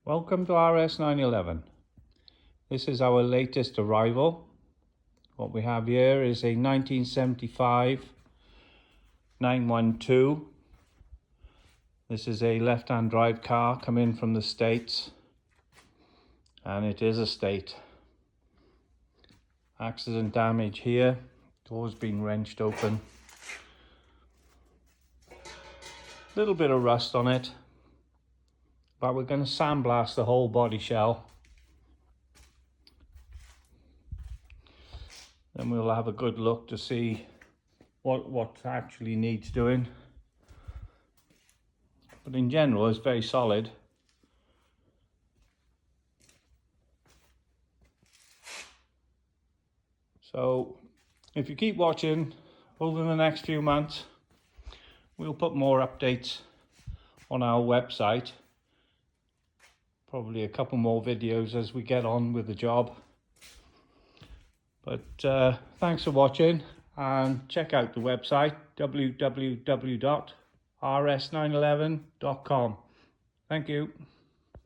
Welcome to RS911. This is our latest arrival. What we have here is a 1975 912. This is a left-hand drive car coming from the States, and it is a state. Accident damage here, door's been wrenched open. Little bit of rust on it, but we're going to sandblast the whole body shell. Then we'll have a good look to see what actually needs doing. But in general, it's very solid. So if you keep watching over the next few months, we'll put more updates on our website. Probably a couple more videos as we get on with the job. But thanks for watching, and check out the website www.rs911.com. Thank you.